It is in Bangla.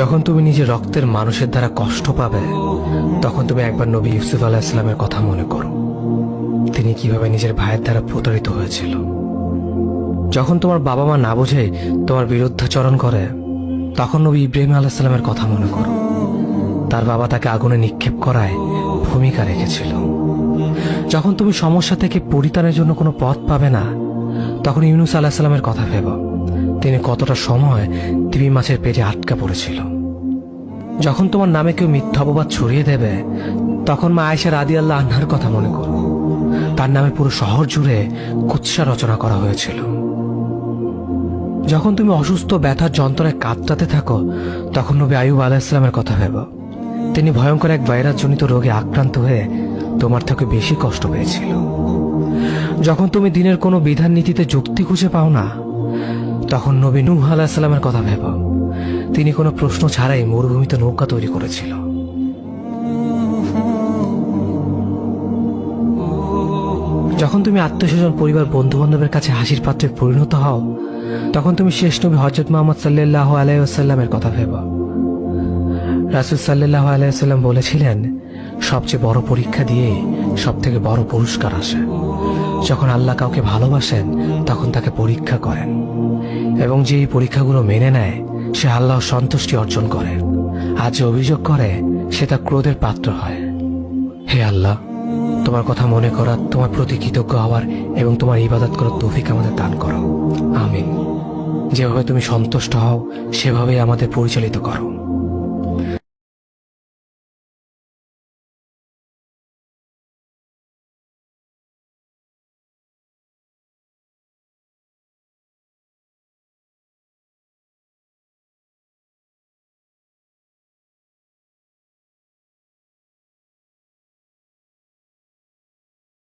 যখন তুমি নিজের রক্তের মানুষের দ্বারা কষ্ট পাবে, তখন তুমি একবার নবী ইউসুফ আলাইহিস সালামের কথা মনে করো। তিনি কিভাবে নিজের ভাইয়ের দ্বারা প্রতারিত হয়েছিল। যখন তোমার বাবা মা না বুঝে তোমার বিরুদ্ধাচরণ করে, তখন নবী ইব্রাহিম আলাইহিস সালামের কথা মনে করো। তার বাবা তাকে আগুনে নিক্ষেপ করায় ভূমিকা রেখেছিল। যখন তুমি সমস্যা থেকে পরিত্রাণের জন্য কোনো পথ পাবে না, তখন ইউনূস আলাইহিস সালামের কথা ভেবো। তিনি কতটা সময় তিমি মাছের পেটে আটকা পড়েছিল। যখন তোমার নামে কেউ মিথ্যা অপবাদ ছড়িয়ে দেবে, তখন মা আয়েশা রাদিয়াল্লাহু আনহার কথা মনে করো। তার নামে পুরো শহর জুড়ে কুৎসা রচনা করা হয়েছিল। যখন তুমি অসুস্থ ব্যথার যন্ত্রণায় কাতরাতে থাকো, তখন নবী আইয়ুব আলাইহিস সালামের কথা ভেবো। তিনি ভয়ঙ্কর এক ভাইরাসজনিত রোগে আক্রান্ত হয়ে তোমার থেকে বেশি কষ্ট পেয়েছিল। যখন তুমি দিনের কোনো বিধান নীতিতে যুক্তি খুঁজে পাও না, তখন নবী নূহ আলাইহিস সালামের কথা ভেবো। তিনি কোনো প্রশ্ন ছাড়াই মরুভূমিতে নৌকা তৈরি করেছিল। যখন তুমি আত্মীয়স্বজন, পরিবার, বন্ধু বান্ধবের কাছে হাসির পাত্রে পরিণত হও, তখন তুমি শেষ নবী হযরত মুহাম্মদ সাল্লাল্লাহু আলাইহি ওয়াসাল্লামের কথা ভেবো। রাসূল সাল্লাল্লাহু আলাইহি ওয়াসাল্লাম বলেছিলেন, সবচেয়ে বড় পরীক্ষা দিয়ে সবথেকে বড় পুরস্কার আসে। যখন আল্লাহ কাউকে ভালোবাসেন, তখন তাকে পরীক্ষা করেন, এবং যে এই পরীক্ষাগুলো মেনে নেয়, সে আল্লাহর সন্তুষ্টি অর্জন করে। আর যে অভিযোগ করে, সে তার ক্রোধের পাত্র হয়। হে আল্লাহ, তোমার কথা মনে করা, তোমার প্রতি কৃতজ্ঞ হওয়ার এবং তোমার ইবাদত করার তৌফিক আমাদের দান করো। আমিন। যেভাবে তুমি সন্তুষ্ট হও, সেভাবেই আমাদের পরিচালিত করো।